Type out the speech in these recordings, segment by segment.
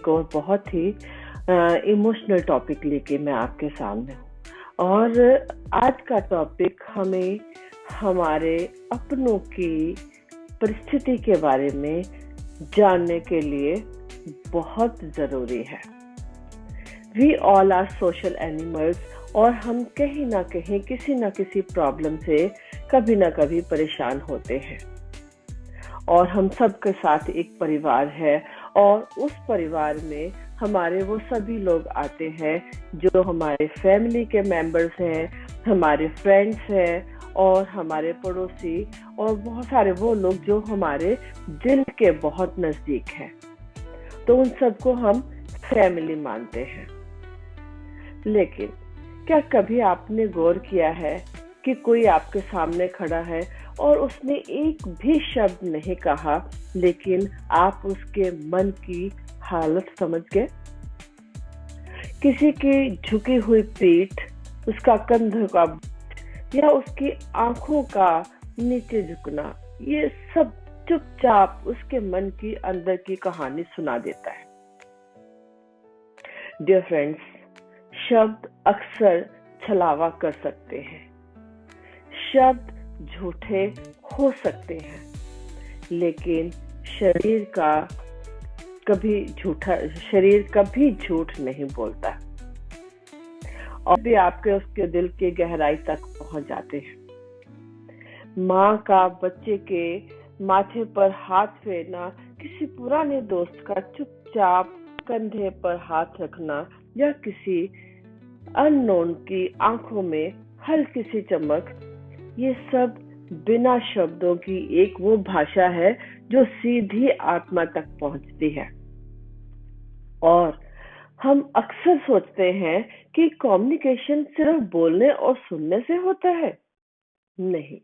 और बहुत ही emotional topic लेके मैं आपके सामने हूँ। और आज का टॉपिक हमें हमारे अपनों की परिस्थिति के बारे में जानने के लिए बहुत ज़रूरी है। We all are social animals और हम कहीं ना कहीं किसी ना किसी प्रॉब्लम से कभी ना कभी परेशान होते हैं। और हम सबके साथ एक परिवार है और उस परिवार में हमारे वो सभी लोग आते हैं जो हमारे फैमिली के मेंबर्स हैं, हमारे फ्रेंड्स हैं और हमारे पड़ोसी और बहुत सारे वो लोग जो हमारे दिल के बहुत नज़दीक हैं। तो उन सबको हम फैमिली मानते हैं। लेकिन क्या कभी आपने गौर किया है कि कोई आपके सामने खड़ा है और उसने एक भी शब्द नहीं कहा, लेकिन आप उसके मन की हालत समझ गए? किसी की झुकी हुई पीठ, उसका कंधों का या उसकी आंखों का नीचे झुकना, ये सब चुपचाप उसके मन की अंदर की कहानी सुना देता है। डियर फ्रेंड्स, शब्द अक्सर छलावा कर सकते हैं, शब्द झूठे हो सकते हैं, लेकिन शरीर कभी झूठ नहीं बोलता और भी आपके उसके दिल के गहराई तक पहुंच जाते हैं। माँ का बच्चे के माथे पर हाथ फेरना, किसी पुराने दोस्त का चुपचाप कंधे पर हाथ रखना या किसी अननोन की आंखों में हल्की सी चमक, ये सब बिना शब्दों की एक वो भाषा है जो सीधी आत्मा तक पहुंचती है। और हम अक्सर सोचते हैं कि कम्युनिकेशन सिर्फ बोलने और सुनने से होता है। नहीं,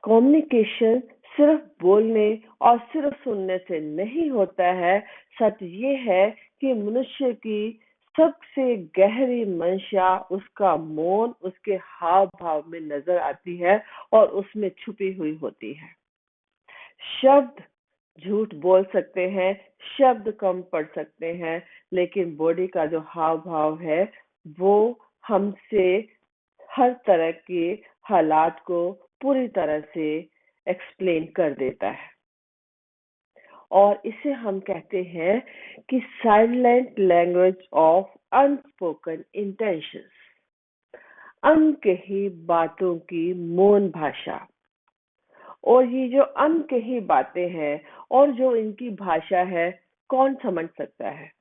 कम्युनिकेशन सिर्फ बोलने और सिर्फ सुनने से नहीं होता है। सच ये है कि मनुष्य की सबसे गहरी मंशा उसका मौन, उसके हाव भाव में नजर आती है और उसमें छुपी हुई होती है। शब्द झूठ बोल सकते हैं, शब्द कम पढ़ सकते हैं, लेकिन बॉडी का जो हाव भाव है वो हमसे हर तरह के हालात को पूरी तरह से एक्सप्लेन कर देता है। और इसे हम कहते हैं कि silent language of unspoken intentions, अनकही बातों की मौन भाषा। और ये जो अनकही बातें हैं और जो इनकी भाषा है, कौन समझ सकता है?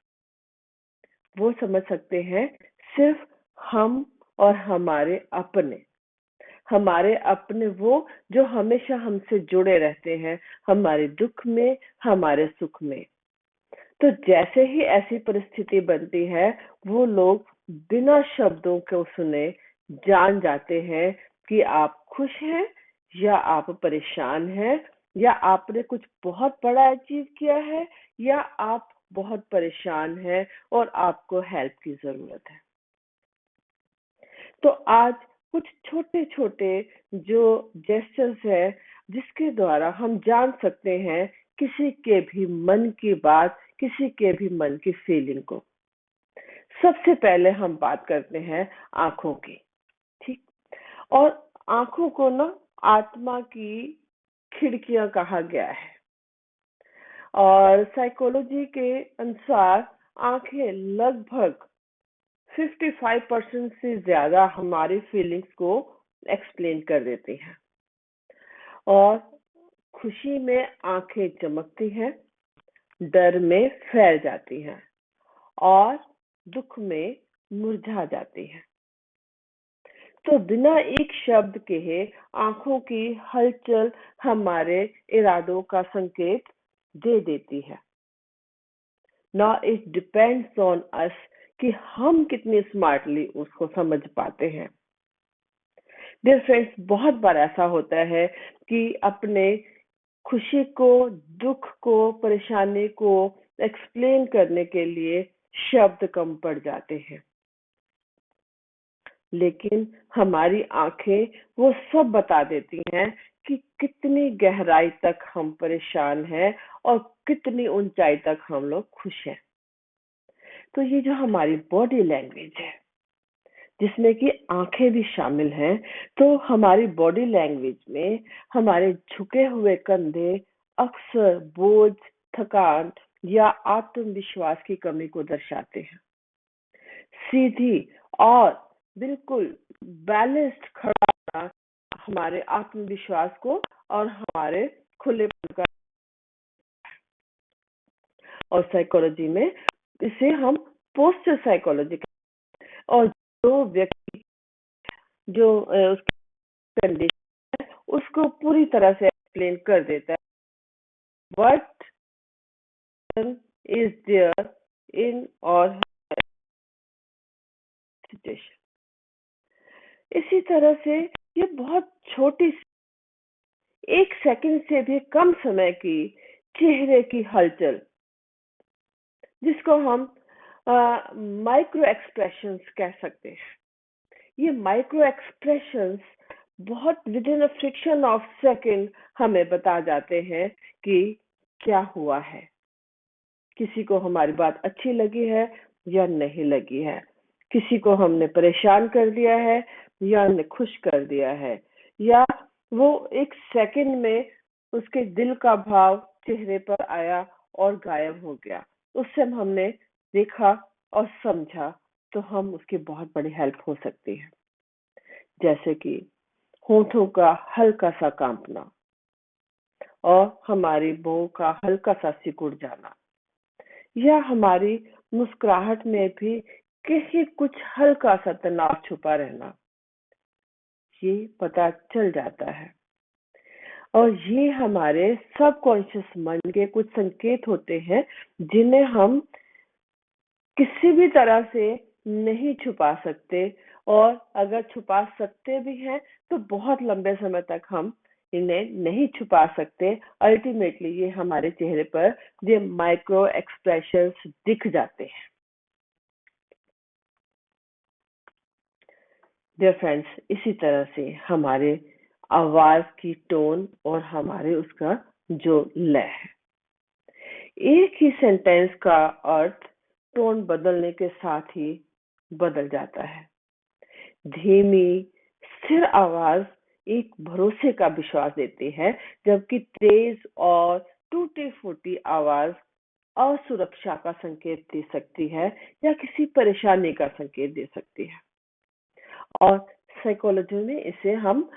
वो समझ सकते हैं सिर्फ हम और हमारे अपने वो जो हमेशा हमसे जुड़े रहते हैं, हमारे दुख में, हमारे सुख में। तो जैसे ही ऐसी परिस्थिति बनती है, वो लोग बिना शब्दों को सुने जान जाते हैं कि आप खुश हैं या आप परेशान हैं, या आपने कुछ बहुत बड़ा अचीव किया है, या आप बहुत परेशान हैं और आपको हेल्प की जरूरत है। तो आज कुछ छोटे छोटे जो जेस्चर्स है जिसके द्वारा हम जान सकते हैं किसी के भी मन की बात, किसी के भी मन की फीलिंग को। सबसे पहले हम बात करते हैं आंखों की, ठीक? और आंखों को ना आत्मा की खिड़कियां कहा गया है। और साइकोलॉजी के अनुसार आंखें लगभग 55% से ज्यादा हमारी फीलिंग्स को एक्सप्लेन कर देती हैं। और खुशी में आंखें चमकती हैं, डर में फैल जाती हैं और दुख में मुरझा जाती हैं। तो बिना एक शब्द कहे आंखों की हलचल हमारे इरादों का संकेत दे देती है। Now it depends on us कि हम कितनी स्मार्टली उसको समझ पाते हैं। डियर फ्रेंड्स, बहुत बार ऐसा होता है कि अपने खुशी को, दुख को, परेशानी को एक्सप्लेन करने के लिए शब्द कम पड़ जाते हैं, लेकिन हमारी आंखें वो सब बता देती हैं कि कितनी गहराई तक हम परेशान हैं और कितनी ऊंचाई तक हम लोग खुश हैं। तो ये जो हमारी बॉडी लैंग्वेज है, जिसमें कि आंखें भी शामिल हैं, तो हमारी बॉडी लैंग्वेज में हमारे झुके हुए कंधे अक्सर बोझ, थकान या आत्मविश्वास की कमी को दर्शाते हैं। सीधी और बिल्कुल बैलेंस्ड खड़ा होना हमारे आत्मविश्वास को और हमारे खुलेपन का, और साइकोलॉजी में इसे हम पोस्चर साइकोलॉजी, और जो व्यक्ति जो उसकी कंडीशन है उसको पूरी तरह से एक्सप्लेन कर देता है व्हाट इज देयर इन और सिचुएशन। इसी तरह से ये बहुत छोटी, 1 सेकंड से भी कम समय की चेहरे की हलचल, जिसको हम माइक्रो एक्सप्रेशंस कह सकते हैं। ये माइक्रो एक्सप्रेशंस बहुत with in a friction of second हमें बता जाते हैं कि क्या हुआ है, किसी को हमारी बात अच्छी लगी है या नहीं लगी है, किसी को हमने परेशान कर दिया है या हमने खुश कर दिया है, या वो 1 सेकंड में उसके दिल का भाव चेहरे पर आया और गायब हो गया। उससे हमने देखा और समझा तो हम उसकी बहुत बड़ी हेल्प हो सकती है। जैसे कि होठों का हल्का सा कांपना और हमारी बहू का हल्का सा सिकुड़ जाना, या हमारी मुस्कुराहट में भी किसी कुछ हल्का सा तनाव छुपा रहना, ये पता चल जाता है। और ये हमारे सबकॉन्शियस माइंड के कुछ संकेत होते हैं जिन्हें हम किसी भी तरह से नहीं छुपा सकते, और अगर छुपा सकते भी हैं तो बहुत लंबे समय तक हम इन्हें नहीं छुपा सकते। अल्टीमेटली ये हमारे चेहरे पर ये माइक्रो एक्सप्रेशंस दिख जाते हैं। डियर फ्रेंड्स, इसी तरह से हमारे आवाज की टोन और हमारे उसका जो लय है, एक ही सेंटेंस का अर्थ टोन बदलने के साथ ही बदल जाता है। धीमी स्थिर आवाज एक भरोसे का विश्वास देती है, जबकि तेज और टूटी फूटी आवाज असुरक्षा का संकेत दे सकती है या किसी परेशानी का संकेत दे सकती है। और साइकोलॉजी में इसे हम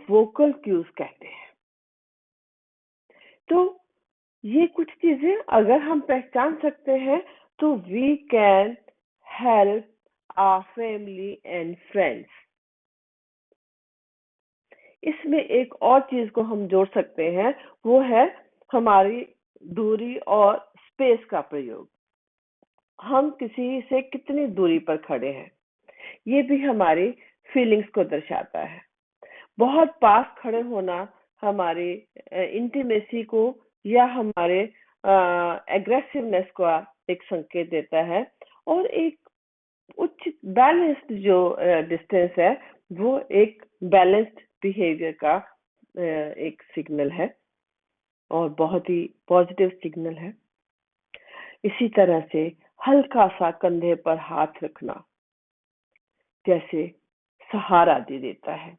वोकल क्यूज कहते हैं। तो ये कुछ चीजें अगर हम पहचान सकते हैं तो we can help our family and friends. इसमें एक और चीज को हम जोड़ सकते हैं, वो है हमारी दूरी और स्पेस का प्रयोग। हम किसी से कितनी दूरी पर खड़े हैं, ये भी हमारी फीलिंग्स को दर्शाता है। बहुत पास खड़े होना हमारे इंटीमेसी को या हमारे एग्रेसिवनेस का एक संकेत देता है, और एक उच्च बैलेंस्ड जो डिस्टेंस है वो एक बैलेंस्ड बिहेवियर का एक सिग्नल है और बहुत ही पॉजिटिव सिग्नल है। इसी तरह से हल्का सा कंधे पर हाथ रखना जैसे सहारा दे देता है।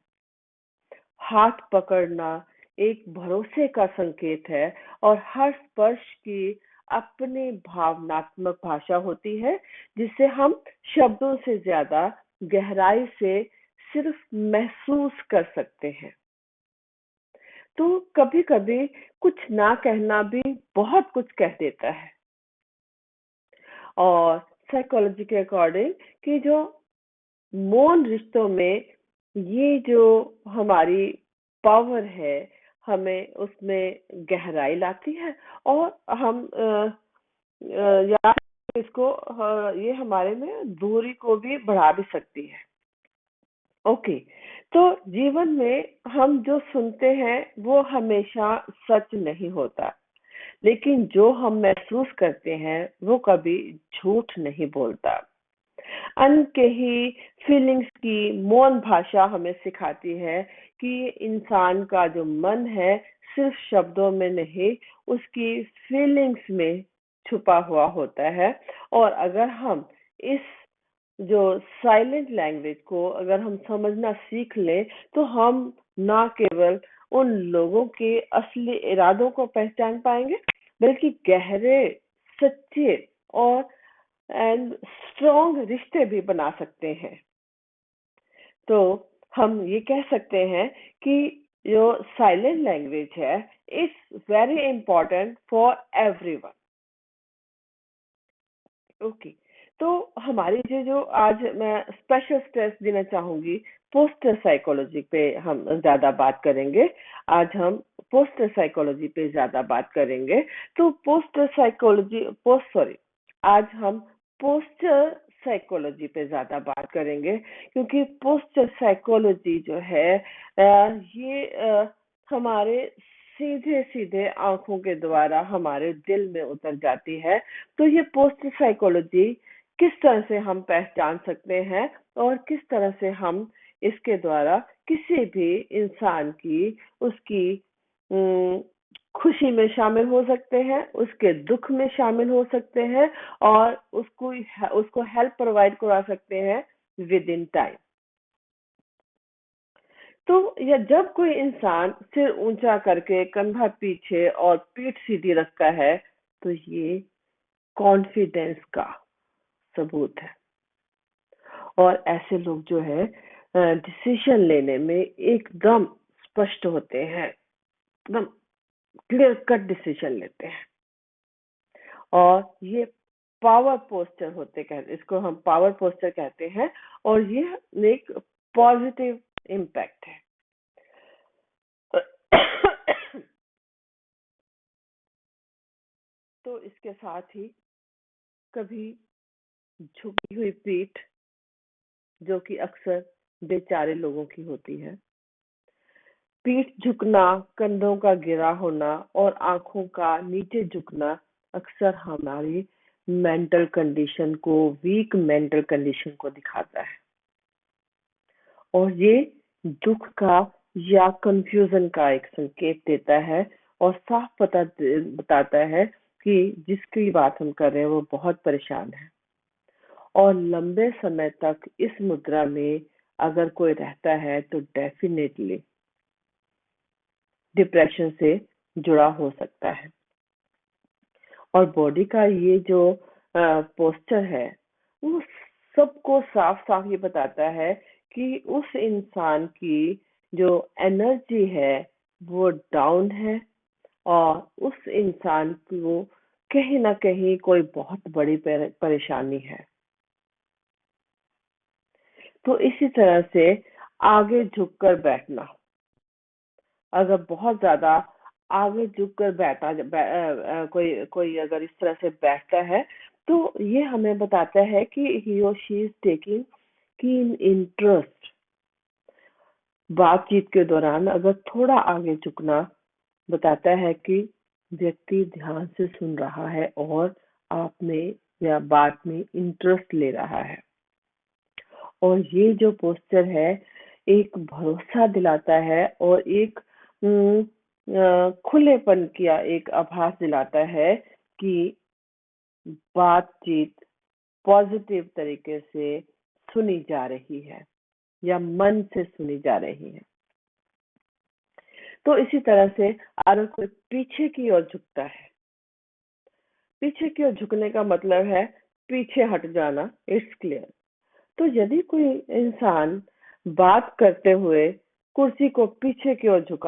हाथ पकड़ना एक भरोसे का संकेत है, और हर स्पर्श की अपनी भावनात्मक भाषा होती है, जिसे हम शब्दों से ज्यादा गहराई से सिर्फ महसूस कर सकते हैं। तो कभी कभी कुछ ना कहना भी बहुत कुछ कह देता है। और साइकोलॉजी के अकॉर्डिंग कि जो मौन रिश्तों में ये जो हमारी पावर है, हमें उसमें गहराई लाती है, और हम या इसको ये हमारे में दूरी को भी बढ़ा भी सकती है। ओके, तो जीवन में हम जो सुनते हैं वो हमेशा सच नहीं होता, लेकिन जो हम महसूस करते हैं वो कभी झूठ नहीं बोलता। अनकही फीलिंग्स की मौन भाषा हमें सिखाती है कि इंसान का जो मन है सिर्फ शब्दों में नहीं, उसकी फीलिंग्स में छुपा हुआ होता है। और अगर हम इस जो साइलेंट लैंग्वेज को अगर हम समझना सीख लें, तो हम ना केवल उन लोगों के असली इरादों को पहचान पाएंगे, बल्कि गहरे, सच्चे और एंड स्ट्रॉन्ग रिश्ते भी बना सकते हैं। तो हम ये कह सकते हैं कि जो साइलेंट लैंग्वेज है, it's very important for everyone. Okay. तो हमारी जो आज मैं स्पेशल स्ट्रेस देना चाहूंगी, पोस्टर साइकोलॉजी पे हम ज्यादा बात करेंगे। आज हम पोस्टर साइकोलॉजी पे ज्यादा बात करेंगे। तो पोस्टर साइकोलॉजी पोस्ट सॉरी आज हम पोस्टर साइकोलॉजी पे ज्यादा बात करेंगे, क्योंकि पोस्टर साइकोलॉजी जो है ये हमारे सीधे सीधे आंखों के द्वारा हमारे दिल में उतर जाती है। तो ये पोस्ट साइकोलॉजी किस तरह से हम पहचान सकते हैं, और किस तरह से हम इसके द्वारा किसी भी इंसान की उसकी अम, खुशी में शामिल हो सकते हैं, उसके दुख में शामिल हो सकते हैं, और उसको हेल्प प्रोवाइड करा सकते हैं विद इन टाइम। तो या जब कोई इंसान सिर ऊंचा करके कंधा पीछे और पीठ सीधी रखता है, तो ये कॉन्फिडेंस का सबूत है। और ऐसे लोग जो है डिसीजन लेने में एकदम स्पष्ट होते हैं, एकदम क्लियर कट डिसीजन लेते हैं। और ये पावर पोस्टर होते कहते, इसको हम पावर पोस्टर कहते हैं। और ये एक पॉजिटिव इम्पैक्ट है। तो इसके साथ ही कभी झुकी हुई पीठ, जो कि अक्सर बेचारे लोगों की होती है, पीठ झुकना, कंधों का गिरा होना और आंखों का नीचे झुकना अक्सर हमारी मेंटल कंडीशन को, वीक मेंटल कंडीशन को दिखाता है। और ये दुख का या कंफ्यूजन का एक संकेत देता है, और साफ बताता है कि जिसकी बात हम कर रहे हैं वो बहुत परेशान है। और लंबे समय तक इस मुद्रा में अगर कोई रहता है, तो डेफिनेटली डिप्रेशन से जुड़ा हो सकता है। और बॉडी का ये जो पोस्चर है, वो सबको साफ साफ ये बताता है कि उस इंसान की जो एनर्जी है वो डाउन है, और उस इंसान को कहीं ना कहीं कोई बहुत बड़ी परेशानी है। तो इसी तरह से आगे झुककर बैठना, अगर बहुत ज्यादा आगे झुककर कोई कोई अगर इस तरह से बैठता है, तो ये हमें बताता है कि ही और she is taking keen interest. बातचीत के दौरान अगर थोड़ा आगे झुकना बताता है कि व्यक्ति ध्यान से सुन रहा है और आप में या बात में इंटरेस्ट ले रहा है। और ये जो पोस्चर है, एक भरोसा दिलाता है और एक खुलेपन किया एक आभास दिलाता है कि बातचीत पॉजिटिव तरीके से सुनी जा रही है या मन से सुनी जा रही है। तो इसी तरह से अगर कोई पीछे की ओर झुकता है, पीछे की ओर झुकने का मतलब है पीछे हट जाना, इट्स क्लियर। तो यदि कोई इंसान बात करते हुए कुर्सी को पीछे की ओर झुक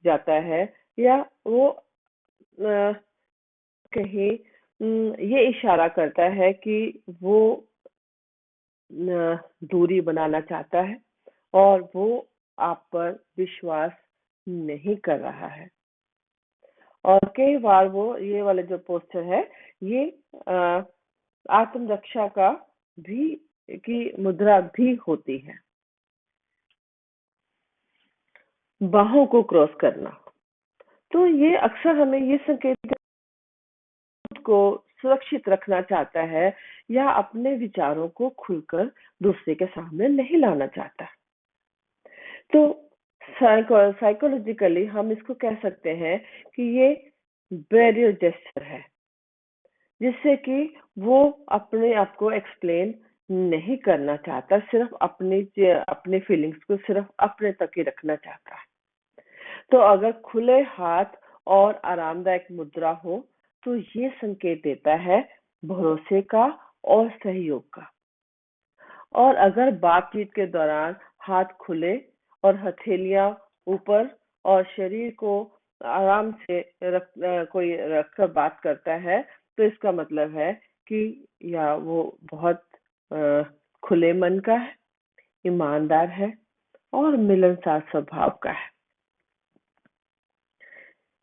जाता है, या वो कहीं ये इशारा करता है कि वो दूरी बनाना चाहता है, और वो आप पर विश्वास नहीं कर रहा है। और कई बार वो ये वाले जो पोस्टर है, ये आत्मरक्षा का भी की मुद्रा भी होती है। बाहों को क्रॉस करना, तो ये अक्सर हमें ये संकेत को सुरक्षित रखना चाहता है, या अपने विचारों को खुलकर दूसरे के सामने नहीं लाना चाहता। तो साइकोलॉजिकली हम इसको कह सकते हैं कि ये बैरियर जेस्चर है। जिससे कि वो अपने आप को एक्सप्लेन नहीं करना चाहता, सिर्फ अपने फीलिंग्स को सिर्फ अपने तक ही रखना चाहता है। तो अगर खुले हाथ और आरामदायक मुद्रा हो तो ये संकेत देता है भरोसे का और सहयोग का। और अगर बातचीत के दौरान हाथ खुले और हथेलियां ऊपर और शरीर को आराम से कोई रखकर बात करता है, तो इसका मतलब है कि या वो बहुत खुले मन का है, ईमानदार है और मिलनसार स्वभाव का है।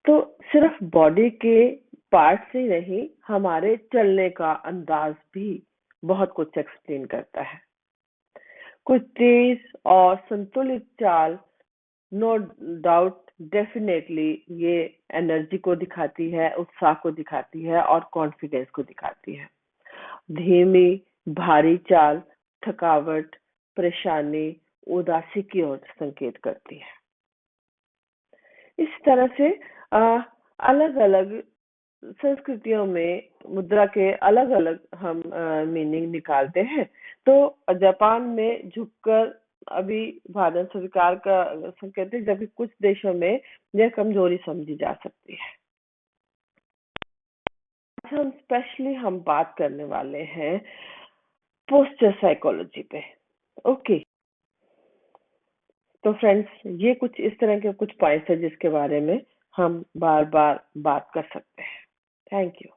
तो सिर्फ बॉडी के पार्ट से नहीं, हमारे चलने का अंदाज भी बहुत कुछ एक्सप्लेन करता है। कुछ तेज और संतुलित चाल, नो डाउट, डेफिनेटली ये एनर्जी को दिखाती है, उत्साह को दिखाती है और कॉन्फिडेंस को दिखाती है। धीमी भारी चाल थकावट, परेशानी, उदासी की ओर संकेत करती है। इस तरह से अलग अलग संस्कृतियों में मुद्रा के अलग अलग हम मीनिंग निकालते हैं। तो जापान में झुककर अभिवादन स्वीकार का संकेत है, जबकि कुछ देशों में यह कमजोरी समझी जा सकती है। आज हम बात करने वाले हैं पोस्चर साइकोलॉजी पे। ओके, तो फ्रेंड्स, ये कुछ इस तरह के कुछ पॉइंट्स है जिसके बारे में हम बार बार बात कर सकते हैं। Thank you.